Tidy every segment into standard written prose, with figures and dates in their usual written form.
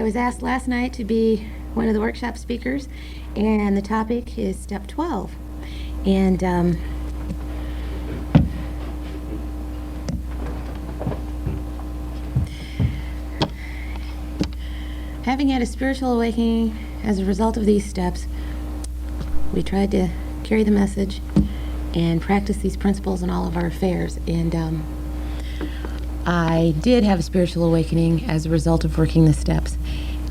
was asked last night to be one of the workshop speakers, and the topic is step 12. And having had a spiritual awakening as a result of these steps, we tried to carry the message and practice these principles in all of our affairs. And I did have a spiritual awakening as a result of working the steps.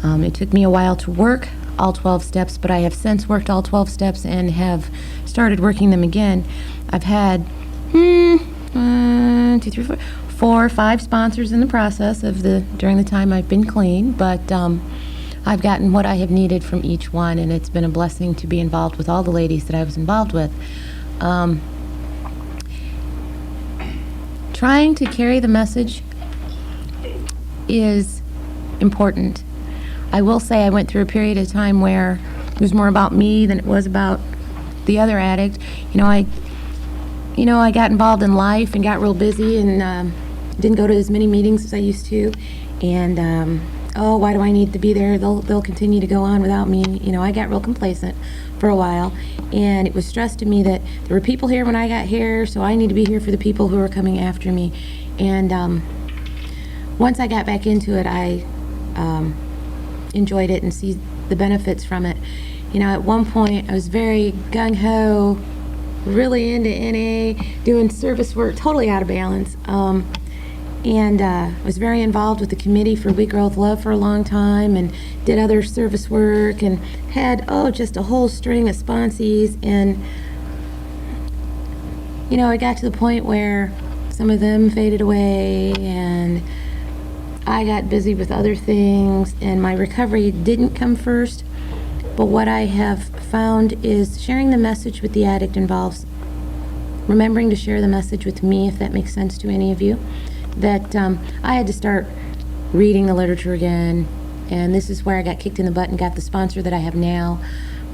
It took me a while to work all 12 steps, but I have since worked all 12 steps and have started working them again. I've had 4 or 5 sponsors in the process during the time I've been clean, but I've gotten what I have needed from each one, and it's been a blessing to be involved with all the ladies that I was involved with. Trying to carry the message is important. I will say I went through a period of time where it was more about me than it was about the other addict. I got involved in life and got real busy and didn't go to as many meetings as I used to. And why do I need to be there? They'll continue to go on without me. I got real complacent for a while, and it was stressed to me that there were people here when I got here, so I need to be here for the people who are coming after me. And once I got back into it, I enjoyed it and see the benefits from it. At one point I was very gung-ho, really into NA, doing service work, totally out of balance. And was very involved with the Committee for We Growth Love for a long time, and did other service work, and had just a whole string of sponsees. And I got to the point where some of them faded away, and I got busy with other things, and my recovery didn't come first. But what I have found is sharing the message with the addict involves remembering to share the message with me, if that makes sense to any of you. That I had to start reading the literature again, and this is where I got kicked in the butt and got the sponsor that I have now,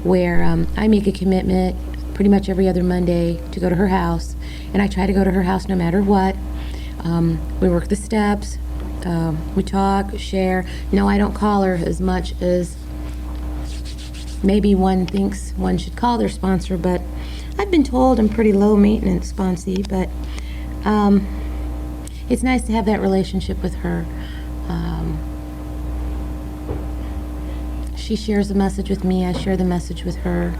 where I make a commitment pretty much every other Monday to go to her house, and I try to go to her house no matter what. We work the steps, we talk, share. No, I don't call her as much as maybe one thinks one should call their sponsor, but I've been told I'm pretty low maintenance sponsee, but it's nice to have that relationship with her. She shares the message with me, I share the message with her.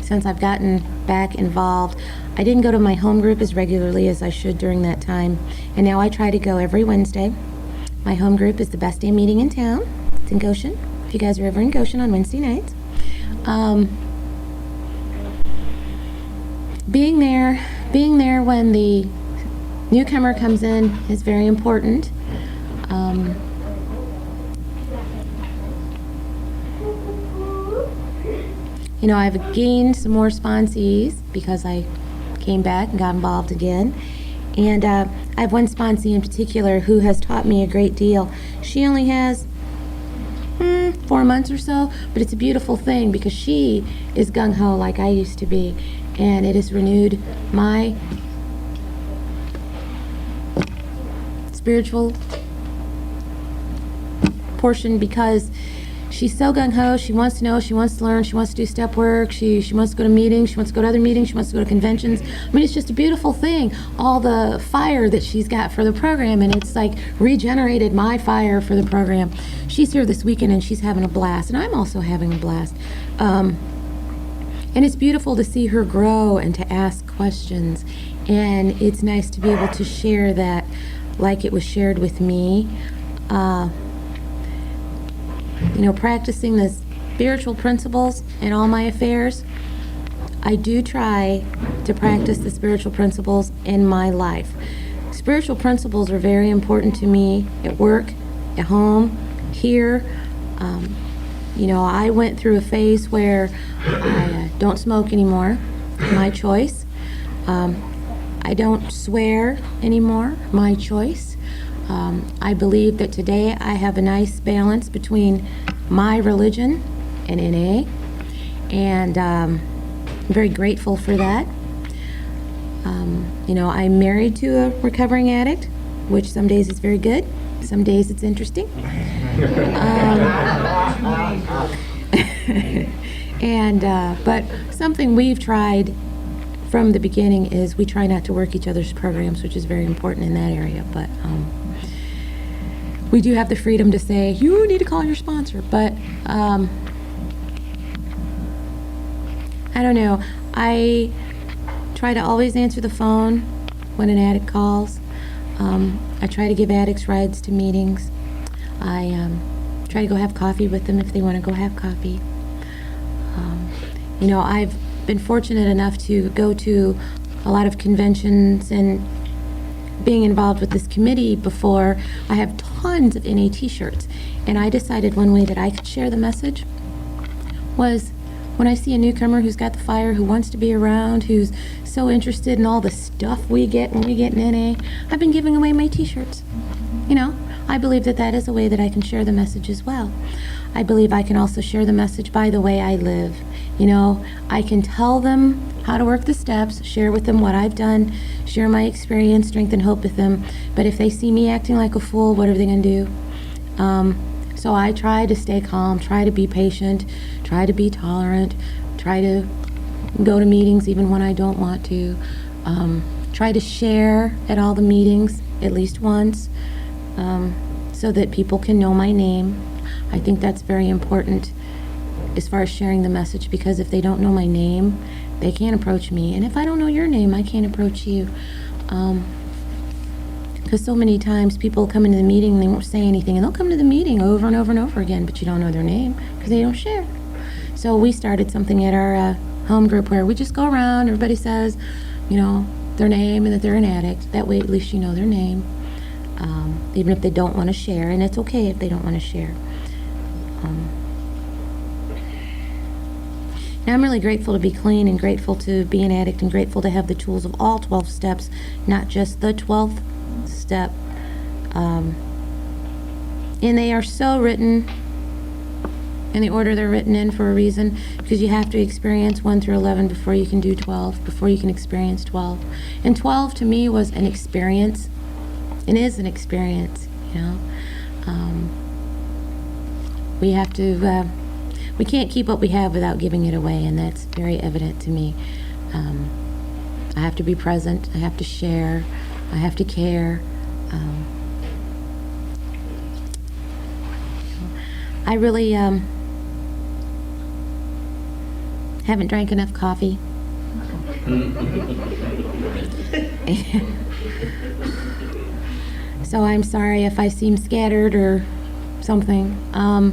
Since I've gotten back involved, I didn't go to my home group as regularly as I should during that time, and now I try to go every Wednesday. My home group is the Best Day Meeting in town. It's in Goshen, if you guys are ever in Goshen on Wednesday nights. Being there when the newcomer comes in is very important. I've gained some more sponsees because I came back and got involved again. And I have one sponsee in particular who has taught me a great deal. She only has 4 months or so, but it's a beautiful thing because she is gung-ho like I used to be, and it has renewed my spiritual portion because she's so gung-ho. She wants to know, she wants to learn, she wants to do step work, she wants to go to meetings, she wants to go to other meetings, she wants to go to conventions. I mean, it's just a beautiful thing, all the fire that she's got for the program, and it's like regenerated my fire for the program. She's here this weekend and she's having a blast, and I'm also having a blast. And it's beautiful to see her grow and to ask questions, and it's nice to be able to share that like it was shared with me. Practicing the spiritual principles in all my affairs, I do try to practice the spiritual principles in my life. Spiritual principles are very important to me at work, at home, here. I went through a phase where I don't smoke anymore, my choice. I don't swear anymore, my choice. I believe that today I have a nice balance between my religion and NA, and I'm very grateful for that. I'm married to a recovering addict, which some days is very good, some days it's interesting. But something we've tried from the beginning is we try not to work each other's programs, which is very important in that area. But we do have the freedom to say, you need to call your sponsor. But I don't know. I try to always answer the phone when an addict calls. I try to give addicts rides to meetings. I try to go have coffee with them if they want to go have coffee. I've been fortunate enough to go to a lot of conventions and being involved with this committee before. I have tons of NA t-shirts, and I decided one way that I could share the message was when I see a newcomer who's got the fire, who wants to be around, who's so interested in all the stuff we get when we get in NA, I've been giving away my t-shirts. I believe that that is a way that I can share the message as well. I believe I can also share the message by the way I live. I can tell them how to work the steps, share with them what I've done, share my experience, strength, and hope with them. But if they see me acting like a fool, what are they going to do? So I try to stay calm, try to be patient, try to be tolerant, try to go to meetings even when I don't want to, try to share at all the meetings at least once, so that people can know my name. I think that's very important as far as sharing the message, because if they don't know my name, they can't approach me. And if I don't know your name, I can't approach you. Because so many times people come into the meeting and they won't say anything, and they'll come to the meeting over and over and over again, but you don't know their name because they don't share. So we started something at our home group where we just go around, everybody says, their name and that they're an addict. That way at least you know their name, even if they don't want to share, and it's okay if they don't want to share. Now I'm really grateful to be clean and grateful to be an addict and grateful to have the tools of all 12 steps, not just the 12th step. And they are so written in the order they're written in for a reason, because you have to experience 1 through 11 before you can do 12, before you can experience 12. And 12 to me was an experience, and is an experience, We have to, we can't keep what we have without giving it away, and that's very evident to me. I have to be present, I have to share, I have to care. I really haven't drank enough coffee. So I'm sorry if I seem scattered or something. I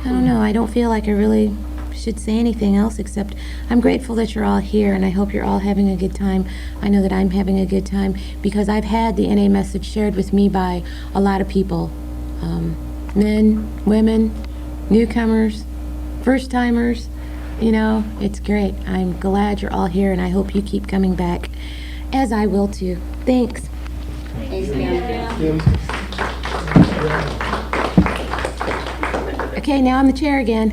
don't know, I don't feel like I really should say anything else except I'm grateful that you're all here, and I hope you're all having a good time. I know that I'm having a good time because I've had the NA message shared with me by a lot of people. Men, women, newcomers, first-timers, it's great. I'm glad you're all here, and I hope you keep coming back, as I will too. Thanks. Thanks, Kim. Okay, now I'm the chair again.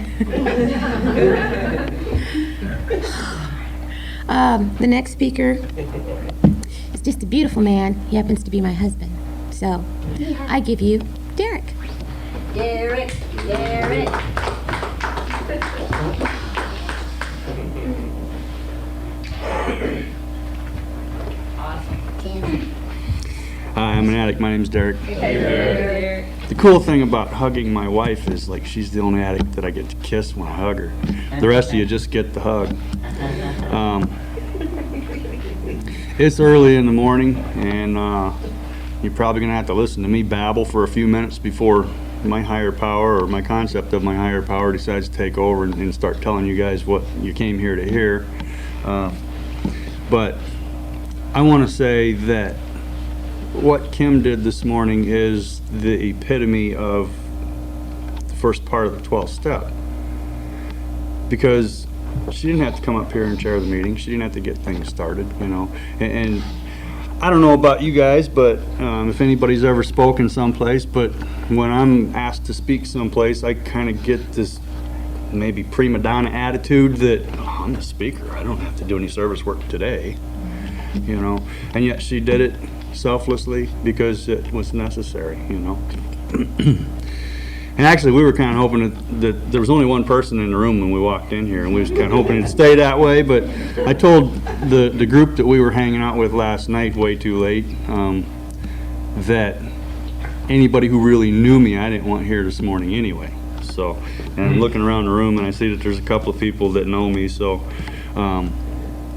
The next speaker is just a beautiful man. He happens to be my husband. So I give you Derek. Derek. Hi, I'm an addict. My name's Derek. The cool thing about hugging my wife is, she's the only addict that I get to kiss when I hug her. The rest of you just get the hug. It's early in the morning, and you're probably going to have to listen to me babble for a few minutes before my higher power, or my concept of my higher power, decides to take over and start telling you guys what you came here to hear. But I want to say that what Kim did this morning is the epitome of the first part of the 12th step, because she didn't have to come up here and chair the meeting. She didn't have to get things started, and I don't know about you guys, but if anybody's ever spoken someplace, but when I'm asked to speak someplace, I kind of get this maybe prima donna attitude that, oh, I'm the speaker, I don't have to do any service work today, and yet she did it selflessly because it was necessary, you know. And actually, we were kind of hoping that there was only one person in the room when we walked in here, and we was kind of hoping it'd stay that way. But I told the group that we were hanging out with last night, way too late, that anybody who really knew me, I didn't want here this morning anyway. So, and I'm looking around the room, and I see that there's a couple of people that know me. So,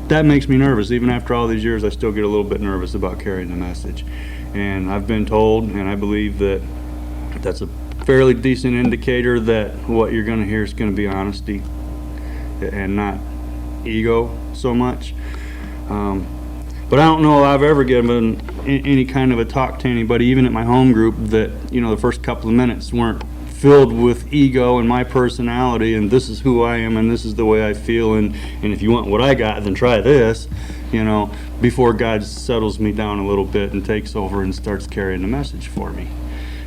that makes me nervous. Even after all these years, I still get a little bit nervous about carrying the message. And I've been told, and I believe that that's a fairly decent indicator that what you're going to hear is going to be honesty and not ego so much. But I don't know if I've ever given any kind of a talk to anybody, even at my home group, that, you know, the first couple of minutes weren't filled with ego and my personality and this is who I am and this is the way I feel, and if you want what I got, then try this, you know, before God settles me down a little bit and takes over and starts carrying the message for me.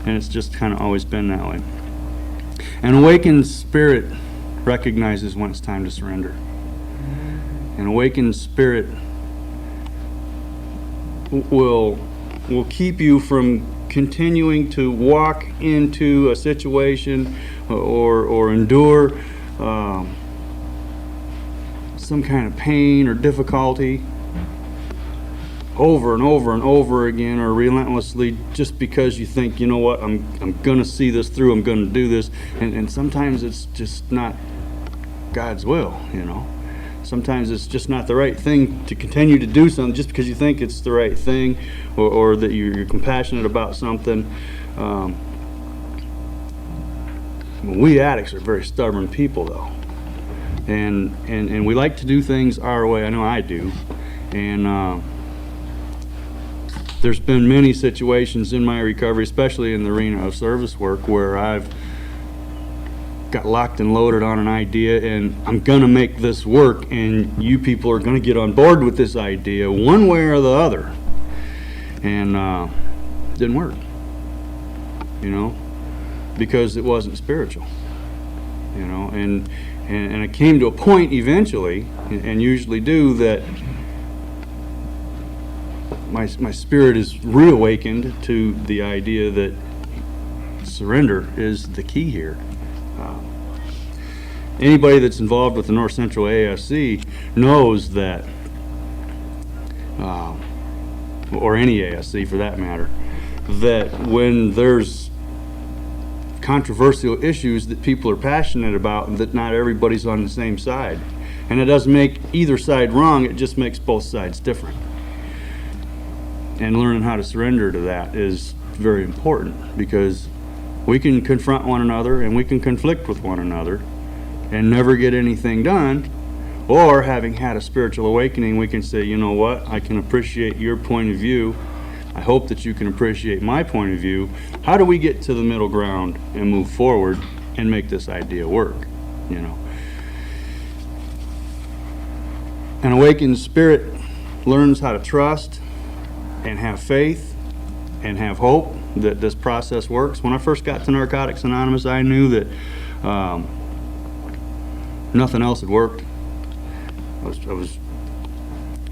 And it's just kind of always been that way. An awakened spirit recognizes when it's time to surrender. An awakened spirit will keep you from continuing to walk into a situation or endure some kind of pain or difficulty over and over and over again, or relentlessly, just because you think, you know what, I'm gonna see this through, I'm gonna do this, and sometimes it's just not God's will, you know. Sometimes it's just not the right thing to continue to do something just because you think it's the right thing, or that you're compassionate about something. We addicts are very stubborn people, though, and we like to do things our way. I know I do, and there's been many situations in my recovery, especially in the arena of service work, where I've got locked and loaded on an idea and I'm gonna make this work, and you people are gonna get on board with this idea one way or the other, and it didn't work, you know, because it wasn't spiritual, you know, and I came to a point eventually, and usually do, that my spirit is reawakened to the idea that surrender is the key here. Anybody that's involved with the North Central AFC knows that, or any AFC for that matter, that when there's controversial issues that people are passionate about, that not everybody's on the same side. And it doesn't make either side wrong, it just makes both sides different. And learning how to surrender to that is very important, because we can confront one another and we can conflict with one another and never get anything done. Or, having had a spiritual awakening, we can say, you know what, I can appreciate your point of view. I hope that you can appreciate my point of view. How do we get to the middle ground and move forward and make this idea work, you know? An awakened spirit learns how to trust and have faith and have hope that this process works. When I first got to Narcotics Anonymous, I knew that nothing else had worked. I was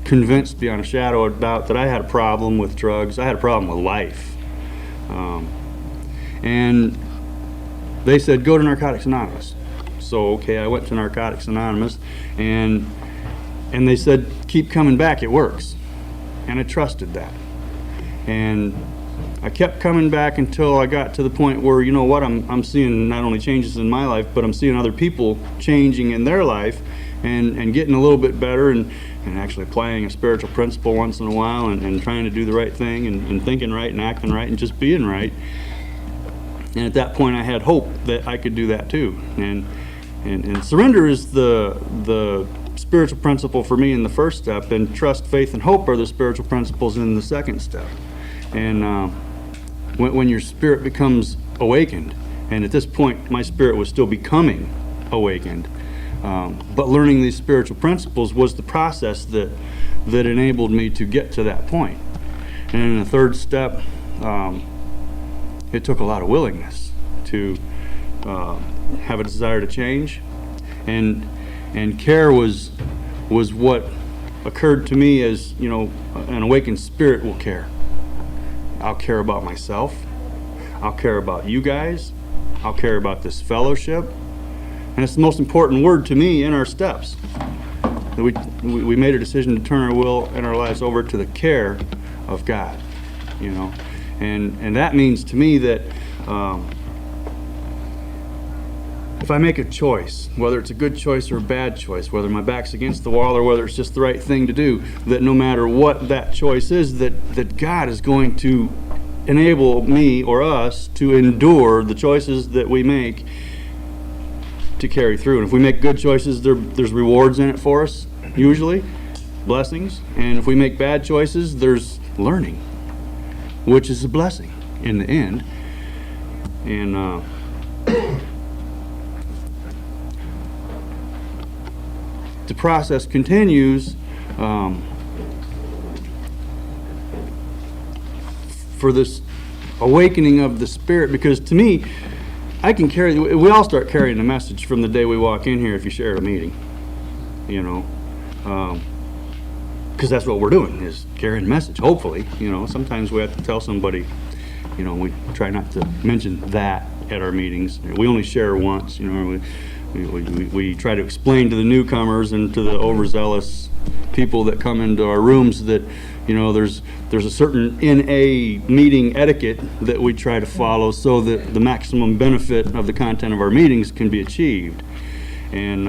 convinced beyond a shadow of doubt that I had a problem with drugs. I had a problem with life. And they said, go to Narcotics Anonymous. So, okay, I went to Narcotics Anonymous, and they said, keep coming back, it works. And I trusted that. And I kept coming back until I got to the point where, you know what, I'm seeing not only changes in my life, but I'm seeing other people changing in their life and getting a little bit better, and actually applying a spiritual principle once in a while, and trying to do the right thing, and thinking right and acting right and just being right. And at that point I had hope that I could do that too. And surrender is the spiritual principle for me in the first step, and trust, faith, and hope are the spiritual principles in the second step. And when your spirit becomes awakened, and at this point my spirit was still becoming awakened, but learning these spiritual principles was the process that enabled me to get to that point. And in the third step, it took a lot of willingness to have a desire to change, and care was what occurred to me as, you know, an awakened spirit will care. I'll care about myself. I'll care about you guys. I'll care about this fellowship. And it's the most important word to me in our steps. That we made a decision to turn our will and our lives over to the care of God, you know. And that means to me that if I make a choice, whether it's a good choice or a bad choice, whether my back's against the wall or whether it's just the right thing to do, that no matter what that choice is, that God is going to enable me or us to endure the choices that we make to carry through. And if we make good choices, there's rewards in it for us, usually, blessings. And if we make bad choices, there's learning, which is a blessing in the end. And the process continues for this awakening of the Spirit, because to me, we all start carrying the message from the day we walk in here if you share a meeting, you know, because that's what we're doing, is carrying the message, hopefully. You know, sometimes we have to tell somebody, you know, we try not to mention that at our meetings. We only share once, you know. We try to explain to the newcomers and to the overzealous people that come into our rooms that, you know, there's a certain NA meeting etiquette that we try to follow so that the maximum benefit of the content of our meetings can be achieved. And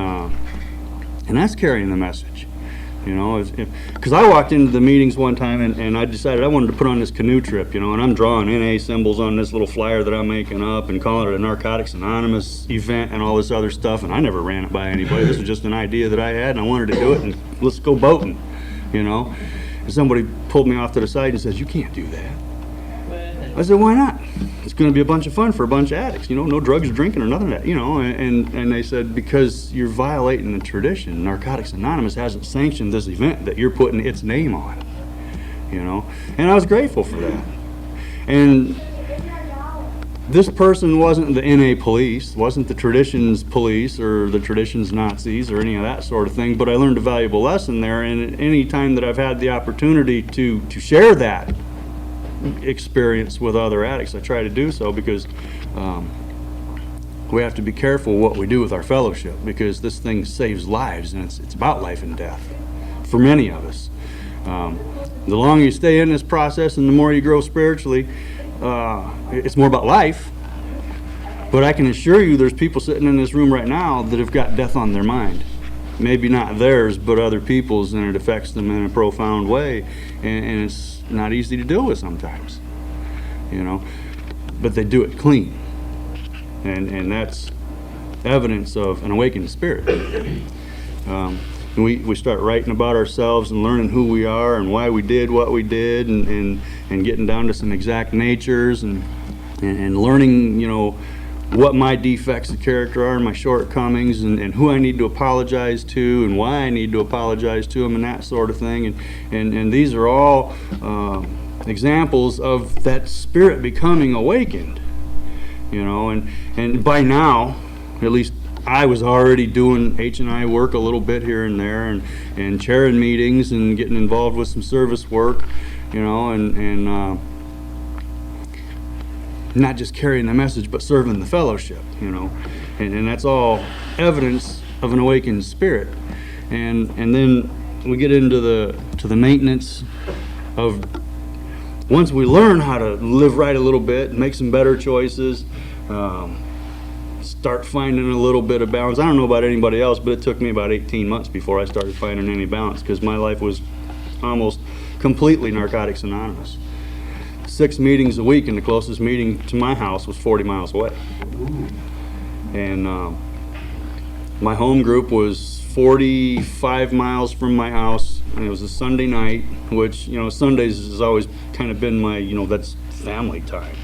that's carrying the message. You know, because I walked into the meetings one time and I decided I wanted to put on this canoe trip, you know, and I'm drawing NA symbols on this little flyer that I'm making up and calling it a Narcotics Anonymous event and all this other stuff, and I never ran it by anybody. This was just an idea that I had, and I wanted to do it, and let's go boating, you know. And somebody pulled me off to the side and says, "You can't do that." I said, "Why not? It's going to be a bunch of fun for a bunch of addicts, you know, no drugs or drinking or nothing of that, you know." And they said, "Because you're violating the tradition. Narcotics Anonymous hasn't sanctioned this event that you're putting its name on," you know. And I was grateful for that. And this person wasn't the NA police, wasn't the traditions police or the traditions Nazis or any of that sort of thing, but I learned a valuable lesson there. And any time that I've had the opportunity to share that experience with other addicts, I try to do so, because we have to be careful what we do with our fellowship, because this thing saves lives, and it's about life and death for many of us. The longer you stay in this process and the more you grow spiritually, it's more about life. But I can assure you there's people sitting in this room right now that have got death on their mind. Maybe not theirs, but other people's, and it affects them in a profound way, and it's not easy to deal with sometimes, you know, but they do it clean, and that's evidence of an awakened spirit. And we start writing about ourselves and learning who we are and why we did what we did, and getting down to some exact natures, and learning, you know, what my defects of character are and my shortcomings, and who I need to apologize to and why I need to apologize to them, and that sort of thing. And these are all examples of that spirit becoming awakened, you know. And by now, at least I was already doing H&I work a little bit here and there, and chairing meetings and getting involved with some service work, you know, and not just carrying the message, but serving the fellowship, you know, and that's all evidence of an awakened spirit. And then we get into the maintenance of, once we learn how to live right a little bit, make some better choices, start finding a little bit of balance. I don't know about anybody else, but it took me about 18 months before I started finding any balance, because my life was almost completely Narcotics Anonymous. 6 meetings a week, and the closest meeting to my house was 40 miles away. And my home group was 45 miles from my house, and it was a Sunday night, which, you know, Sundays has always kind of been my, you know, that's family time,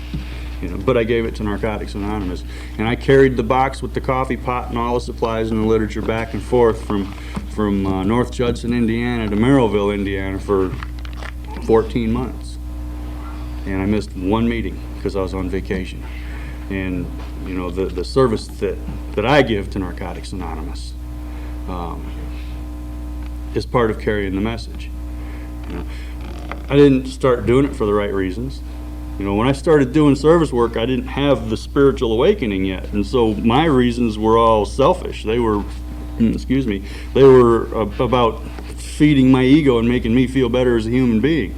you know, but I gave it to Narcotics Anonymous. And I carried the box with the coffee pot and all the supplies and the literature back and forth from North Judson, Indiana to Merrillville, Indiana for 14 months. And I missed one meeting because I was on vacation. And, you know, the service that I give to Narcotics Anonymous is part of carrying the message. You know, I didn't start doing it for the right reasons. You know, when I started doing service work, I didn't have the spiritual awakening yet, and so my reasons were all selfish. They were, excuse me, they were about feeding my ego and making me feel better as a human being.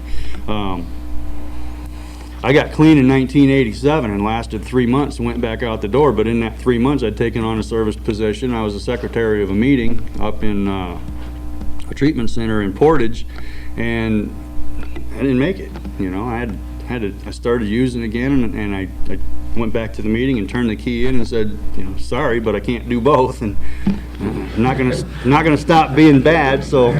I got clean in 1987 and lasted 3 months and went back out the door, but in that 3 months I'd taken on a service position. I was a secretary of a meeting up in a treatment center in Portage, and I didn't make it. You know, I started using again, and I went back to the meeting and turned the key in and said, you know, sorry, but I can't do both, and I'm not gonna stop being bad. So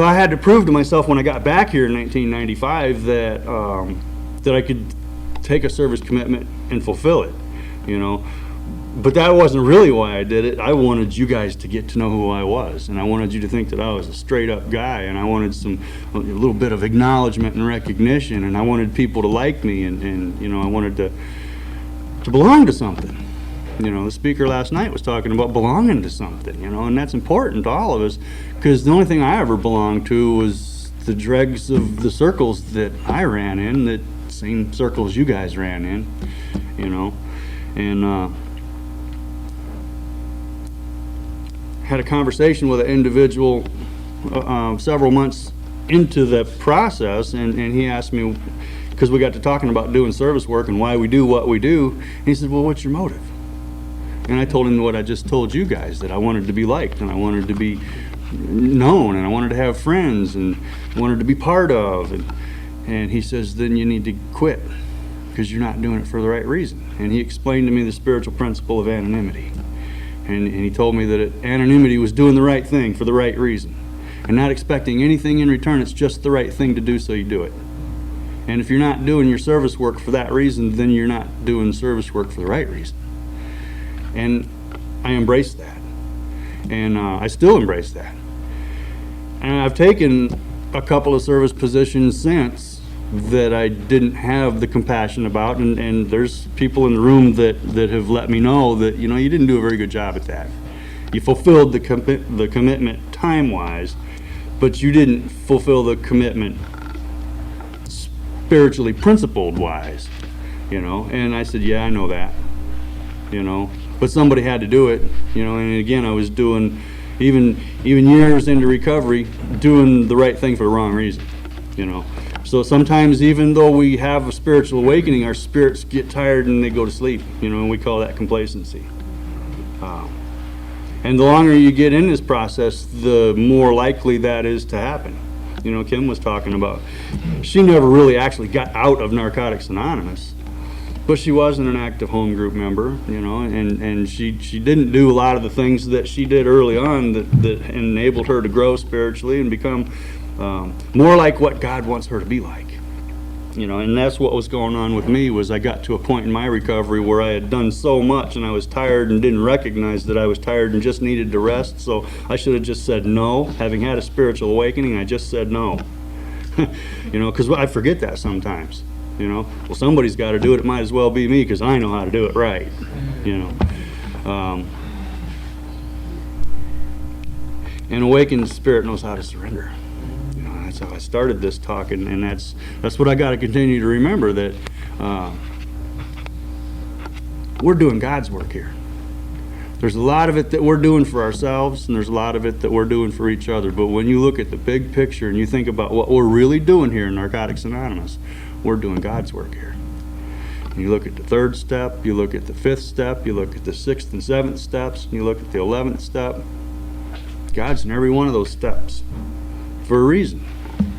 I had to prove to myself when I got back here in 1995 that I could take a service commitment and fulfill it, you know. But that wasn't really why I did it. I wanted you guys to get to know who I was, and I wanted you to think that I was a straight up guy, and I wanted a little bit of acknowledgement and recognition, and I wanted people to like me, and you know, I wanted to belong to something. You know, the speaker last night was talking about belonging to something, you know, and that's important to all of us, because the only thing I ever belonged to was the dregs of the circles that I ran in, the same circles you guys ran in, you know. And had a conversation with an individual several months into the process, and he asked me, because we got to talking about doing service work and why we do what we do, and he said, well, what's your motive? And I told him what I just told you guys, that I wanted to be liked, and I wanted to be known, and I wanted to have friends, and wanted to be part of. And he says, then you need to quit, because you're not doing it for the right reason. And he explained to me the spiritual principle of anonymity. And he told me that anonymity was doing the right thing for the right reason, and not expecting anything in return. It's just the right thing to do, so you do it. And if you're not doing your service work for that reason, then you're not doing service work for the right reason. And I embraced that, and I still embrace that. And I've taken a couple of service positions since that I didn't have the compassion about, and there's people in the room that have let me know that, you know, you didn't do a very good job at that. You fulfilled the commitment time-wise, but you didn't fulfill the commitment spiritually principled-wise, you know. And I said, yeah, I know that, you know. But somebody had to do it, you know, and again, I was doing, even years into recovery, doing the right thing for the wrong reason, you know. So sometimes, even though we have a spiritual awakening, our spirits get tired and they go to sleep, you know, and we call that complacency. And the longer you get in this process, the more likely that is to happen. You know, Kim was talking about, she never really actually got out of Narcotics Anonymous. But she wasn't an active home group member, you know, and she didn't do a lot of the things that she did early on that enabled her to grow spiritually and become more like what God wants her to be like, you know. And that's what was going on with me, was I got to a point in my recovery where I had done so much and I was tired and didn't recognize that I was tired and just needed to rest. So I should have just said no. Having had a spiritual awakening, I just said no. You know, because I forget that sometimes. You know, well, somebody's got to do it. It might as well be me, because I know how to do it right. You know, an awakened spirit knows how to surrender. You know, that's how I started this talk, and that's what I got to continue to remember, that we're doing God's work here. There's a lot of it that we're doing for ourselves, and there's a lot of it that we're doing for each other. But when you look at the big picture and you think about what we're really doing here in Narcotics Anonymous, we're doing God's work here. And you look at the third step, you look at the fifth step, you look at the sixth and seventh steps, and you look at the 11th step. God's in every one of those steps for a reason,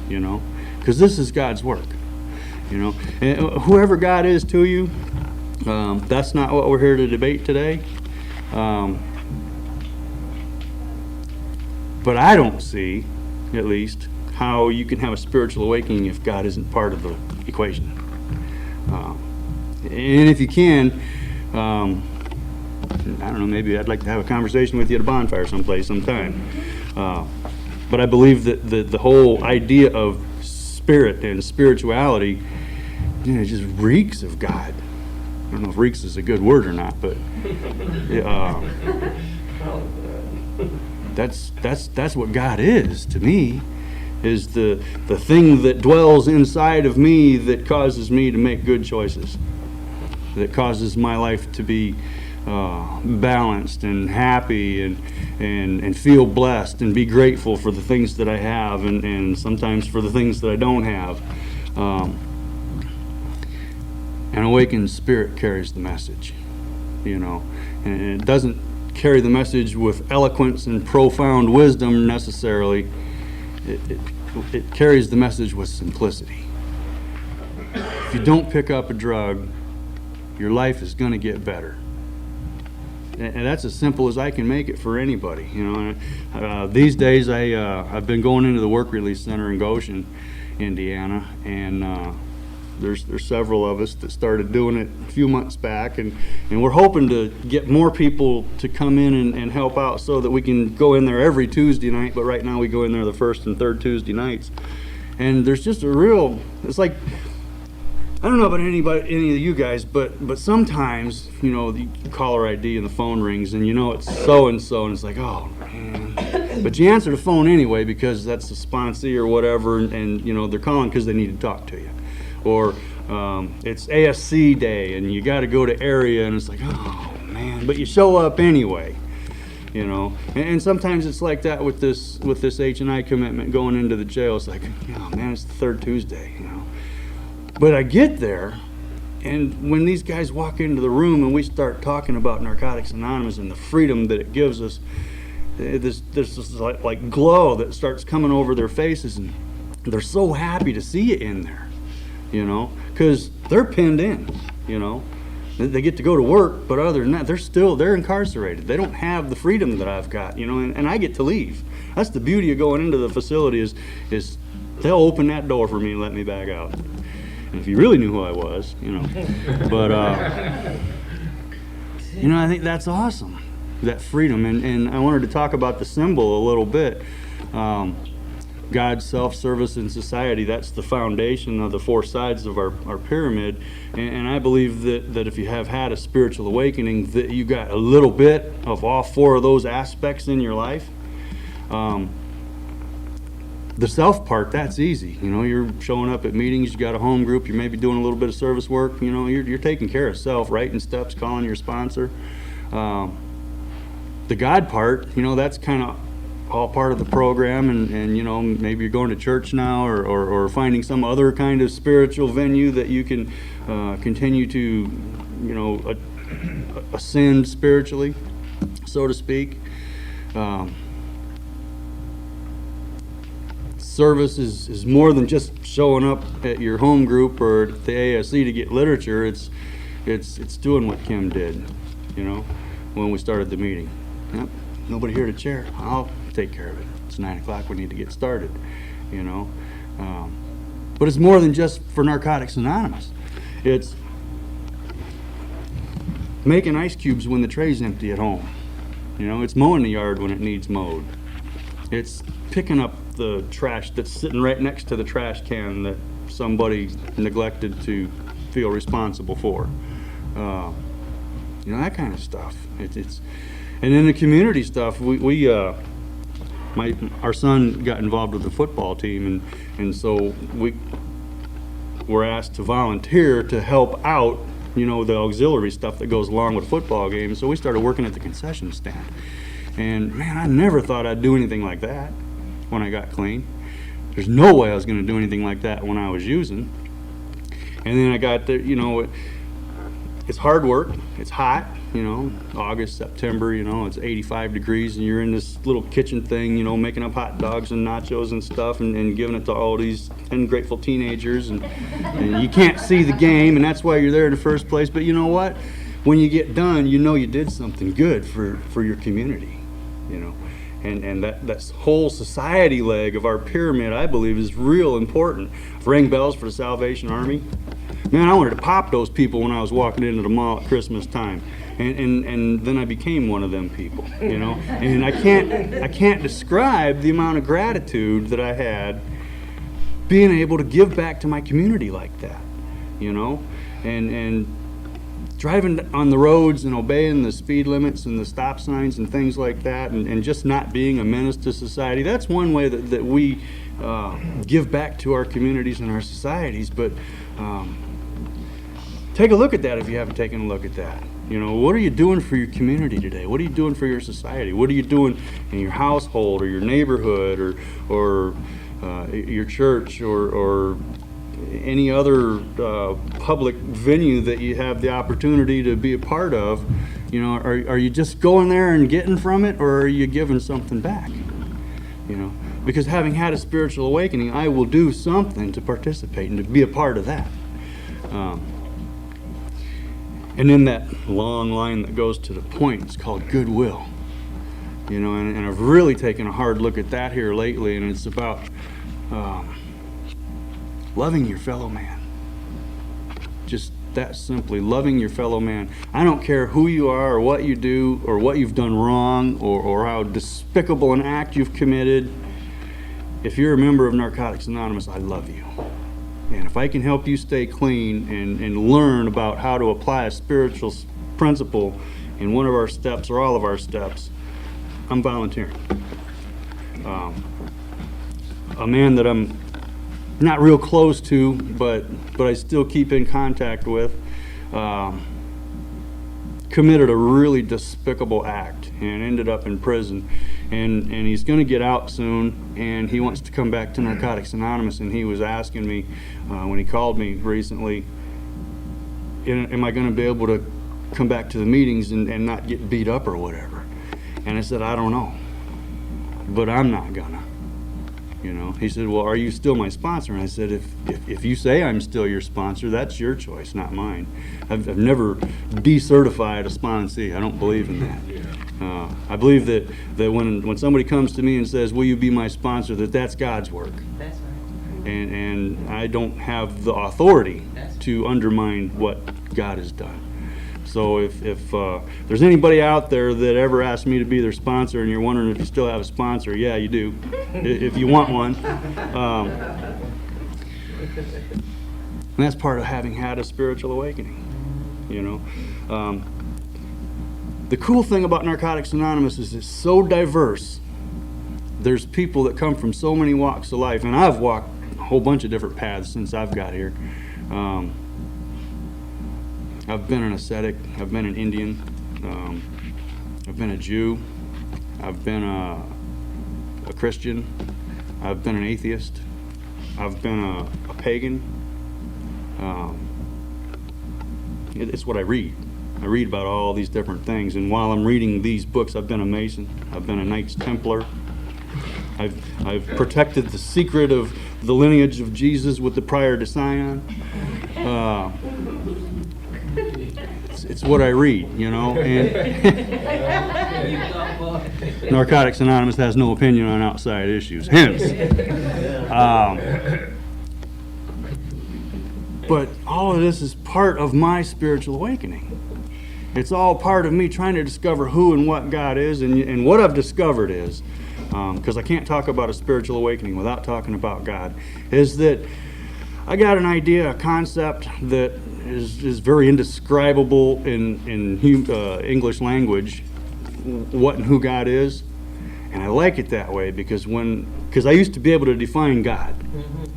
you know, because this is God's work, you know. And whoever God is to you, that's not what we're here to debate today. But I don't see, at least, how you can have a spiritual awakening if God isn't part of the equation. And if you can, I don't know, maybe I'd like to have a conversation with you at a bonfire someplace, sometime. But I believe that the whole idea of spirit and spirituality, you know, just reeks of God. I don't know if reeks is a good word or not, but that's what God is to me. is the thing that dwells inside of me that causes me to make good choices, that causes my life to be balanced and happy and feel blessed and be grateful for the things that I have and sometimes for the things that I don't have. An awakened spirit carries the message, and it doesn't carry the message with eloquence and profound wisdom necessarily. It carries the message with simplicity. If you don't pick up a drug, your life is going to get better. And that's as simple as I can make it for anybody. These days I've been going into the Work Release Center in Goshen, Indiana, and there's several of us that started doing it a few months back, and we're hoping to get more people to come in and help out so that we can go in there every Tuesday night. But right now we go in there the first and third Tuesday nights, and there's just it's like, I don't know about any of you guys, but sometimes, the caller ID and the phone rings and it's so-and-so, and it's like, oh, man. But you answer the phone anyway because that's the sponsee or whatever, and they're calling because they need to talk to you. Or it's ASC day and you got to go to area, and it's like, oh, man. But you show up anyway, And sometimes it's like that with this H&I commitment going into the jail. It's like, oh, man, it's the third Tuesday, But I get there, and when these guys walk into the room and we start talking about Narcotics Anonymous and the freedom that it gives us, there's this like glow that starts coming over their faces, and they're so happy to see it in there, because they're pinned in, They get to go to work, but other than that, they're incarcerated. They don't have the freedom that I've got, and I get to leave. That's the beauty of going into the facility is they'll open that door for me and let me back out. If you really knew who I was, But, I think that's awesome, that freedom. And I wanted to talk about the symbol a little bit. God, self, service, and society. That's the foundation of the four sides of our pyramid. And I believe that if you have had a spiritual awakening, that you got a little bit of all four of those aspects in your life. The self part, that's easy. You're showing up at meetings, you got a home group, you're maybe doing a little bit of service work, you're taking care of self, writing steps, calling your sponsor. The God part, that's kind of all part of the program, and maybe you're going to church now or finding some other kind of spiritual venue that you can continue to, ascend spiritually, so to speak. Service is more than just showing up at your home group or at the ASC to get literature. It's doing what Kim did, when we started the meeting. Yep, nobody here to chair. I'll take care of it. It's 9 o'clock. We need to get started, But it's more than just for Narcotics Anonymous. It's making ice cubes when the tray's empty at home. It's mowing the yard when it needs mowed. It's picking up the trash that's sitting right next to the trash can that somebody neglected to feel responsible for. That kind of stuff. It's and then the community stuff. Our son got involved with the football team, and so we were asked to volunteer to help out. The auxiliary stuff that goes along with football games. So we started working at the concession stand. And man, I never thought I'd do anything like that when I got clean. There's no way I was going to do anything like that when I was using. And then I got there, it's hard work. It's hot, August, September, it's 85 degrees and you're in this little kitchen thing, making up hot dogs and nachos and stuff and giving it to all these ungrateful teenagers. And you can't see the game, and that's why you're there in the first place. But you know what? When you get done, you did something good for your community. And that whole society leg of our pyramid, I believe, is real important. Ring bells for the Salvation Army. Man, I wanted to pop those people when I was walking into the mall at Christmas time, and then I became one of them people, And I can't describe the amount of gratitude that I had being able to give back to my community like that, and driving on the roads and obeying the speed limits and the stop signs and things like that, and just not being a menace to society. That's one way that we give back to our communities and our societies. But take a look at that if you haven't taken a look at that. You know, what are you doing for your community today? What are you doing for your society? What are you doing in your household or your neighborhood or your church or any other public venue that you have the opportunity to be a part of? You know, are you just going there and getting from it, or are you giving something back? You know, because having had a spiritual awakening, I will do something to participate and to be a part of that. And in that long line that goes to the point, it's called goodwill. You know, and I've really taken a hard look at that here lately, and it's about loving your fellow man. Just that simply, loving your fellow man. I don't care who you are or what you do or what you've done wrong or how despicable an act you've committed. If you're a member of Narcotics Anonymous, I love you. And if I can help you stay clean and learn about how to apply a spiritual principle in one of our steps or all of our steps, I'm volunteering. A man that I'm not real close to, but I still keep in contact with, committed a really despicable act and ended up in prison. And he's going to get out soon, and he wants to come back to Narcotics Anonymous. And he was asking me when he called me recently, am I going to be able to come back to the meetings and not get beat up or whatever? And I said, I don't know, but I'm not gonna. You know, he said, well, are you still my sponsor? And I said, if you say I'm still your sponsor, that's your choice, not mine. I've never decertified a sponsee. I don't believe in that. I believe that when somebody comes to me and says, will you be my sponsor, that's God's work. That's right. And I don't have the authority to undermine what God has done. So if there's anybody out there that ever asked me to be their sponsor and you're wondering if you still have a sponsor, yeah, you do, if you want one. And that's part of having had a spiritual awakening, you know. The cool thing about Narcotics Anonymous is it's so diverse. There's people that come from so many walks of life, and I've walked a whole bunch of different paths since I've got here. I've been an ascetic, I've been an Indian, I've been a Jew, I've been a Christian, I've been an atheist, I've been a pagan. It's what I read. I read about all these different things, and while I'm reading these books, I've been a Mason, I've been a Knights Templar, I've protected the secret of the lineage of Jesus with the Prior de Sion. It's what I read, you know. And Narcotics Anonymous has no opinion on outside issues, hence. But all of this is part of my spiritual awakening. It's all part of me trying to discover who and what God is, and what I've discovered is, because I can't talk about a spiritual awakening without talking about God, is that I got an idea, a concept that is very indescribable in English language, what and who God is. And I like it that way because I used to be able to define God.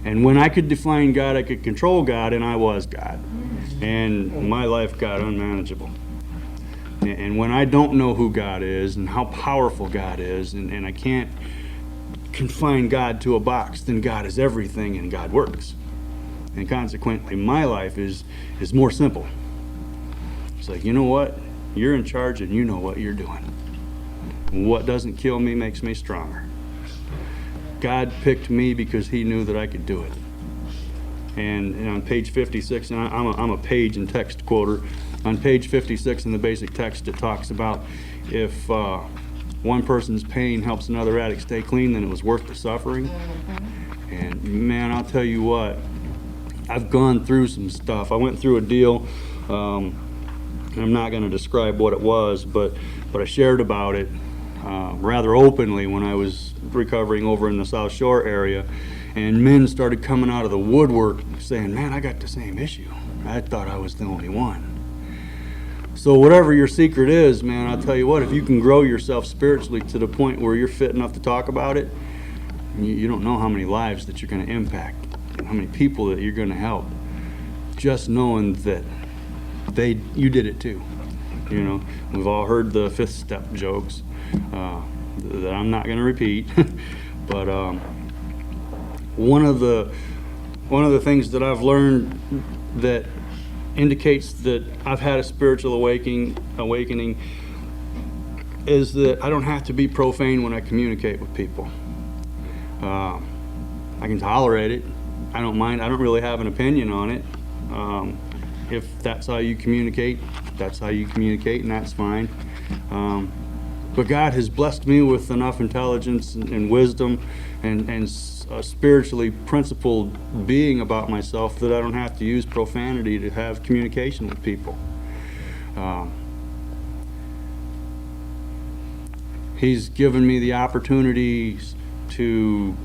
And when I could define God, I could control God, and I was God. And my life got unmanageable. And when I don't know who God is and how powerful God is, and I can't confine God to a box, then God is everything and God works. And consequently, my life is more simple. It's like, you know what? You're in charge and you know what you're doing. What doesn't kill me makes me stronger. God picked me because he knew that I could do it. And on page 56, and I'm a page and text quoter, on page 56 in the basic text it talks about if one person's pain helps another addict stay clean, then it was worth the suffering. And man, I'll tell you what, I've gone through some stuff. I went through a deal, I'm not going to describe what it was, but I shared about it rather openly when I was recovering over in the South Shore area, and men started coming out of the woodwork saying, man, I got the same issue. I thought I was the only one. So whatever your secret is, man, I'll tell you what, if you can grow yourself spiritually to the point where you're fit enough to talk about it, You don't know how many lives that you're going to impact, how many people that you're going to help, just knowing that you did it too. You know, we've all heard the fifth step jokes that I'm not going to repeat, but one of the things that I've learned that indicates that I've had a spiritual awakening is that I don't have to be profane when I communicate with people. I can tolerate it. I don't mind. I don't really have an opinion on it. If that's how you communicate, that's how you communicate, and that's fine. But God has blessed me with enough intelligence and wisdom and a spiritually principled being about myself that I don't have to use profanity to have communication with people. He's given me the opportunities to,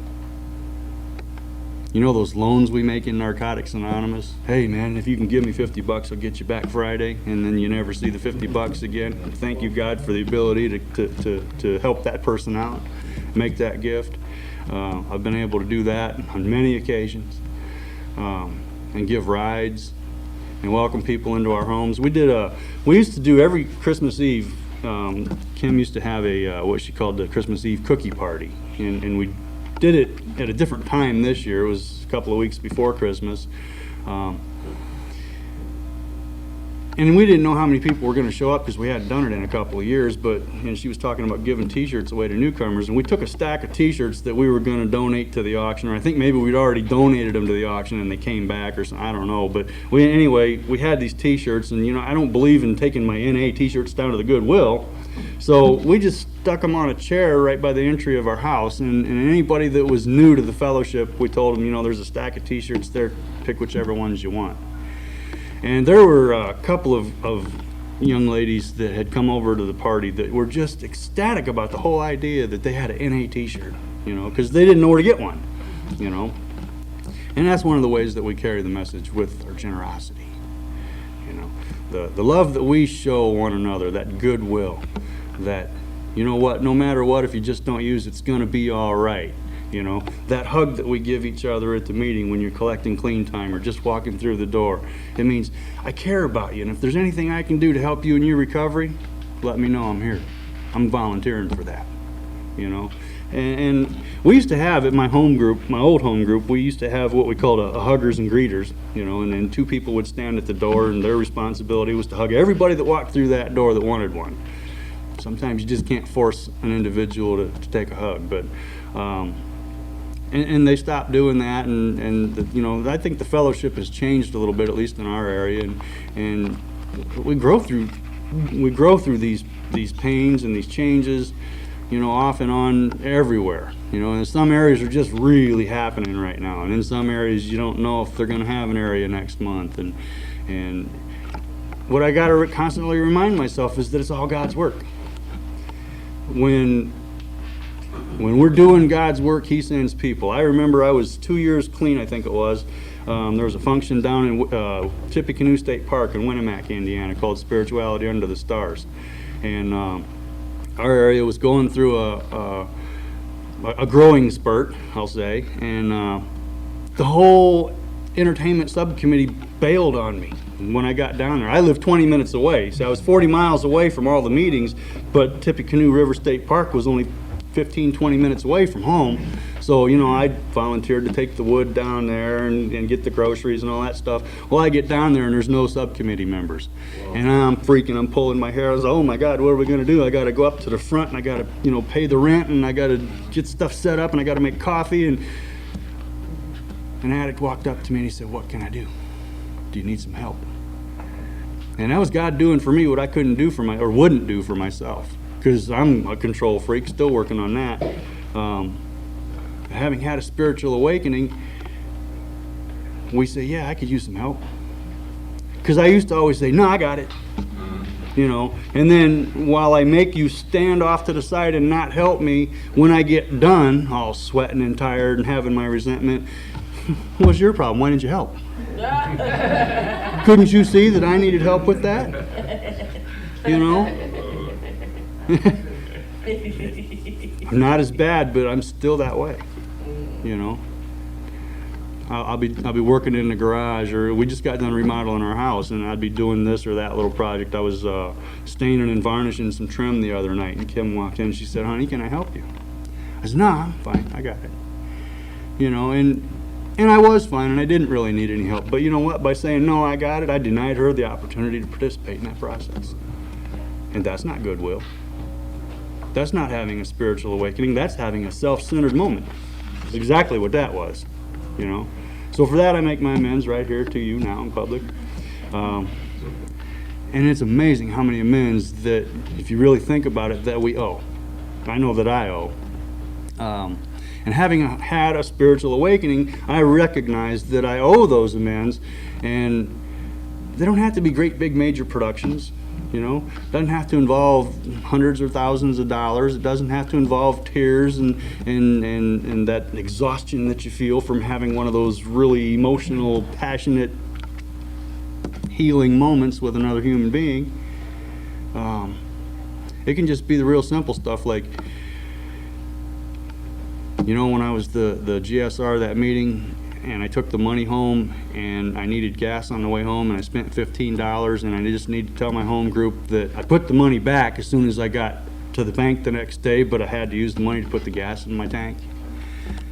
you know, those loans we make in Narcotics Anonymous. Hey man, if you can give me $50, I'll get you back Friday, and then you never see the $50 again. Thank you, God, for the ability to help that person out, make that gift. I've been able to do that on many occasions, and give rides and welcome people into our homes. We used to do every Christmas Eve. Kim used to have a what she called the Christmas Eve cookie party, and we did it at a different time this year. It was a couple of weeks before Christmas, and we didn't know how many people were going to show up because we hadn't done it in a couple of years. And she was talking about giving T-shirts away to newcomers, and we took a stack of T-shirts that we were going to donate to the auction, or I think maybe we'd already donated them to the auction and they came back or something. I don't know, but anyway, we had these T-shirts, and you know, I don't believe in taking my NA T-shirts down to the Goodwill, so we just stuck them on a chair right by the entry of our house, and anybody that was new to the fellowship, we told them, you know, there's a stack of T-shirts there, pick whichever ones you want. And there were a couple of young ladies that had come over to the party that were just ecstatic about the whole idea that they had an NA T-shirt, you know, because they didn't know where to get one, you know. And that's one of the ways that we carry the message with our generosity, you know. The love that we show one another, that goodwill, that, you know what, no matter what, if you just don't use it, it's going to be all right. You know, that hug that we give each other at the meeting when you're collecting clean time or just walking through the door, it means I care about you, and if there's anything I can do to help you in your recovery, let me know. I'm here. I'm volunteering for that, you know. And we used to have at my home group, my old home group, we used to have what we called a huggers and greeters, you know, and then two people would stand at the door, and their responsibility was to hug everybody that walked through that door that wanted one. Sometimes you just can't force an individual to take a hug, but and they stopped doing that, and you know, I think the fellowship has changed a little bit, at least in our area, and we grow through these pains and these changes, you know, off and on everywhere, you know. And some areas are just really happening right now, and in some areas you don't know if they're going to have an area next month, and what I got to constantly remind myself is that it's all God's work. When we're doing God's work, He sends people. I remember I was 2 years clean, I think it was. There was a function down in Tippecanoe State Park in Winamac, Indiana, called Spirituality Under the Stars. And our area was going through a growing spurt, I'll say. And the whole entertainment subcommittee bailed on me when I got down there. I lived 20 minutes away, so I was 40 miles away from all the meetings, but Tippecanoe River State Park was only 15-20 minutes away from home. So, you know, I volunteered to take the wood down there and get the groceries and all that stuff. Well, I get down there and there's no subcommittee members. Wow. And I'm freaking, I'm pulling my hair. I was like, oh my God, what are we going to do? I got to go up to the front and I got to, you know, pay the rent, and I got to get stuff set up, and I got to make coffee. And an addict walked up to me and he said, what can I do? Do you need some help? And that was God doing for me what I couldn't do for or wouldn't do for myself. Because I'm a control freak, still working on that. Having had a spiritual awakening, we say, yeah, I could use some help. Because I used to always say, no, I got it. You know, and then while I make you stand off to the side and not help me, when I get done, all sweating and tired and having my resentment, what's your problem? Why didn't you help? Couldn't you see that I needed help with that? You know? I'm not as bad, but I'm still that way. you know. I'll be working in the garage, or we just got done remodeling our house, and I'd be doing this or that little project. I was staining and varnishing some trim the other night, and Kim walked in and she said, "Honey, can I help you?" I said, "No, I'm fine. I got it." You know, and I was fine, and I didn't really need any help. But you know what? By saying, "No, I got it," I denied her the opportunity to participate in that process. And that's not goodwill. That's not having a spiritual awakening. That's having a self-centered moment. That's exactly what that was, you know. So for that, I make my amends right here to you now in public. And it's amazing how many amends that, if you really think about it, that we owe. I know that I owe. And having had a spiritual awakening, I recognize that I owe those amends, and they don't have to be great big major productions, you know. It doesn't have to involve hundreds or thousands of dollars. It doesn't have to involve tears and that exhaustion that you feel from having one of those really emotional, passionate, healing moments with another human being. It can just be the real simple stuff like, you know, when I was the GSR that meeting, and I took the money home, and I needed gas on the way home, and I spent $15, and I just need to tell my home group that I put the money back as soon as I got to the bank the next day, but I had to use the money to put the gas in my tank.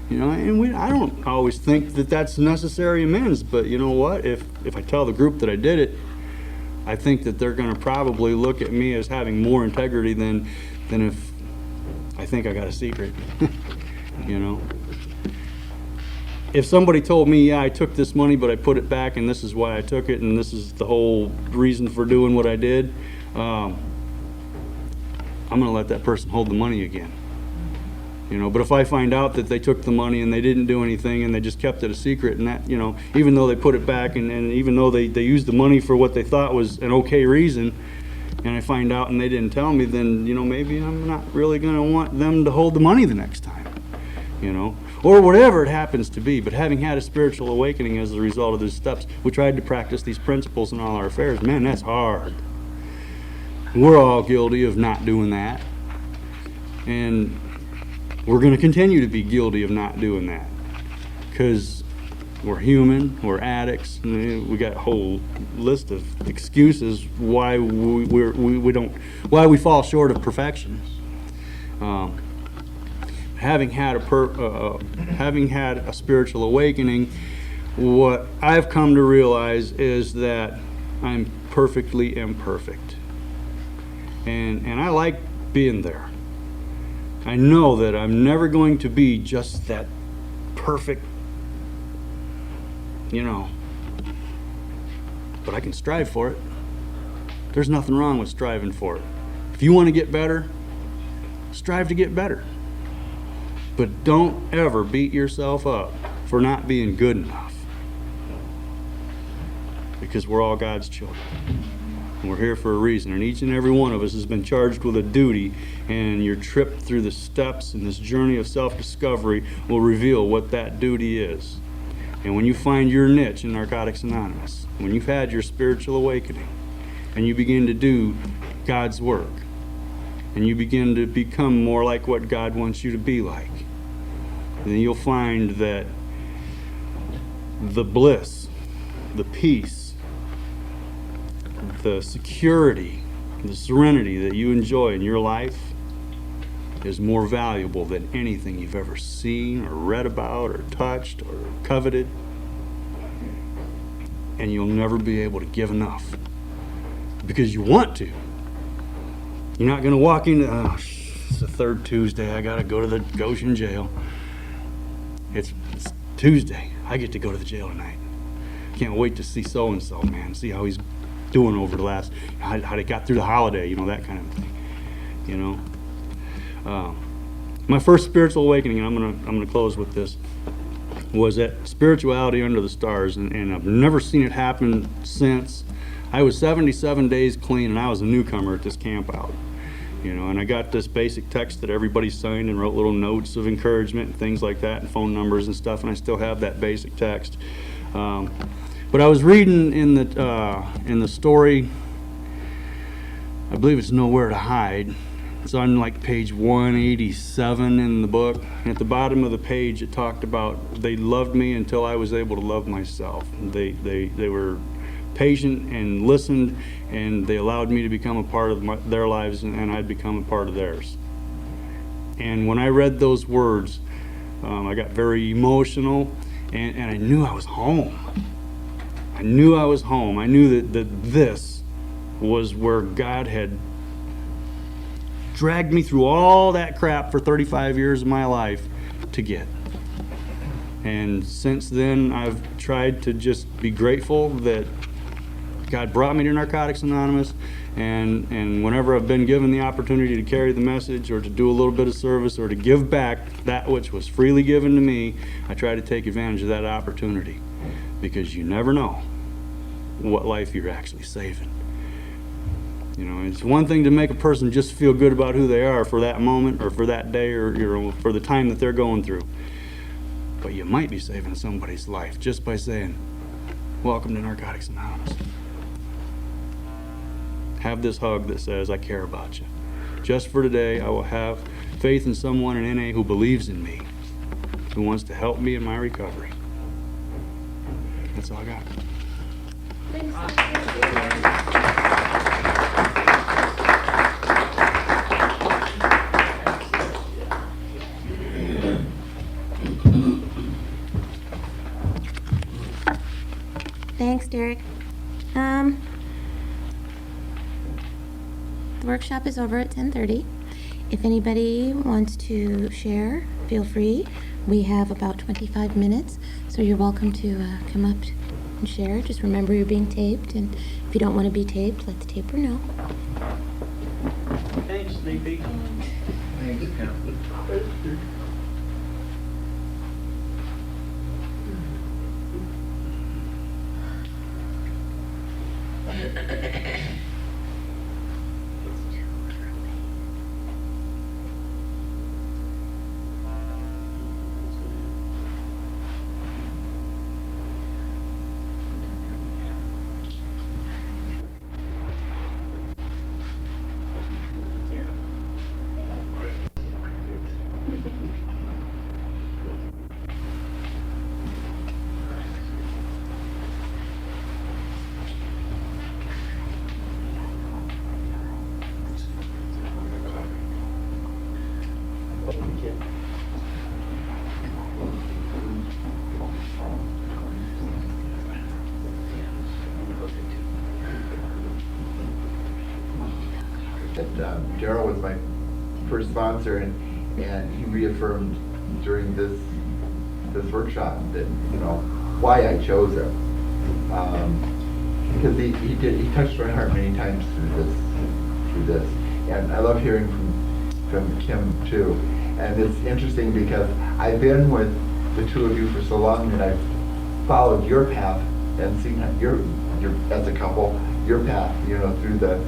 You know, and I don't always think that that's necessary amends, but you know what? If I tell the group that I did it, I think that they're going to probably look at me as having more integrity than if I think I got a secret. You know, if somebody told me, yeah, I took this money, but I put it back, and this is why I took it, and this is the whole reason for doing what I did, I'm going to let that person hold the money again. You know, but if I find out that they took the money and they didn't do anything and they just kept it a secret, and that, you know, even though they put it back and even though they used the money for what they thought was an okay reason, and I find out and they didn't tell me, then, you know, maybe I'm not really going to want them to hold the money the next time. You know, or whatever it happens to be. But having had a spiritual awakening as a result of these steps, we tried to practice these principles in all our affairs. Man, that's hard. We're all guilty of not doing that. And we're going to continue to be guilty of not doing that. Because we're human, we're addicts, and we got a whole list of excuses why why we fall short of perfection. Having had a spiritual awakening, what I've come to realize is that I'm perfectly imperfect, and I like being there. I know that I'm never going to be just that perfect, you know, but I can strive for it. There's nothing wrong with striving for it. If you want to get better, strive to get better. But don't ever beat yourself up for not being good enough. Because we're all God's children. And we're here for a reason. And each and every one of us has been charged with a duty. And your trip through the steps in this journey of self-discovery will reveal what that duty is. And when you find your niche in Narcotics Anonymous, when you've had your spiritual awakening, and you begin to do God's work, and you begin to become more like what God wants you to be like, then you'll find that the bliss, the peace, the security, the serenity that you enjoy in your life is more valuable than anything you've ever seen or read about or touched or coveted. And you'll never be able to give enough because you want to. You're not going to walk into, oh, it's the third Tuesday, I got to go to the Goshen jail. It's Tuesday, I get to go to the jail tonight. Can't wait to see so-and-so, man, see how he's doing over the last, how they got through the holiday, you know, that kind of thing, you know. My first spiritual awakening, and I'm gonna close with this, was at Spirituality Under the Stars, and I've never seen it happen since. I was 77 days clean, and I was a newcomer at this camp out. You know, and I got this basic text that everybody signed and wrote little notes of encouragement and things like that, and phone numbers and stuff, and I still have that basic text. But I was reading in the story, I believe it's Nowhere to Hide, It's on like page 187 in the book. And at the bottom of the page, it talked about they loved me until I was able to love myself. They were patient and listened, and they allowed me to become a part of their lives, and I'd become a part of theirs. And when I read those words, I got very emotional, and I knew I was home. I knew I was home. I knew that this was where God had dragged me through all that crap for 35 years of my life to get. And since then, I've tried to just be grateful that God brought me to Narcotics Anonymous, and whenever I've been given the opportunity to carry the message or to do a little bit of service or to give back that which was freely given to me, I try to take advantage of that opportunity, because you never know what life you're actually saving. You know, it's one thing to make a person just feel good about who they are for that moment or for that day or for the time that they're going through. But you might be saving somebody's life just by saying, welcome to Narcotics Anonymous. Have this hug that says, I care about you. Just for today, I will have faith in someone in NA who believes in me, who wants to help me in my recovery. That's all I got. Thanks, Derek. The workshop is over at 10:30. If anybody wants to share, feel free. We have about 25 minutes, so you're welcome to come up and share. Just remember you're being taped, and if you don't want to be taped, let the taper know. Thanks, Sleepy. Daryl was my first sponsor, and he reaffirmed during this workshop that, you know, why I chose him, because he touched my heart many times through this, and I love hearing from Kim too. And it's interesting because I've been with the two of you for so long that I've followed your path and seen your as a couple, your path, you know, through the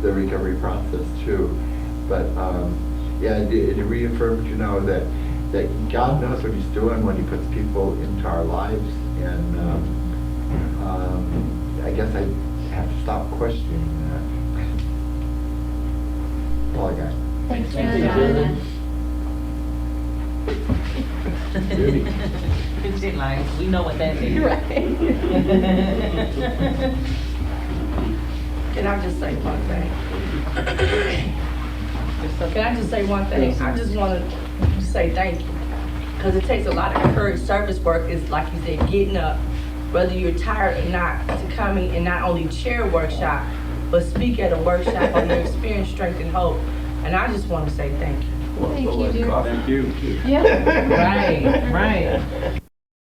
recovery process too. But yeah, it reaffirmed, you know, that God knows what He's doing when He puts people into our lives, and I guess I have to stop questioning that. That's all I got. Thanks, John. Like, we know what that means. Right. Can I just say one thing? Can I just say one thing? I just want to say thank you. Because it takes a lot of courage. Service work is, like you said, getting up, whether you're tired or not, to come in and not only chair a workshop, but speak at a workshop on your experience, strength, and hope. And I just want to say thank you. Thank you, dear. Thank you. Yeah. Right, right.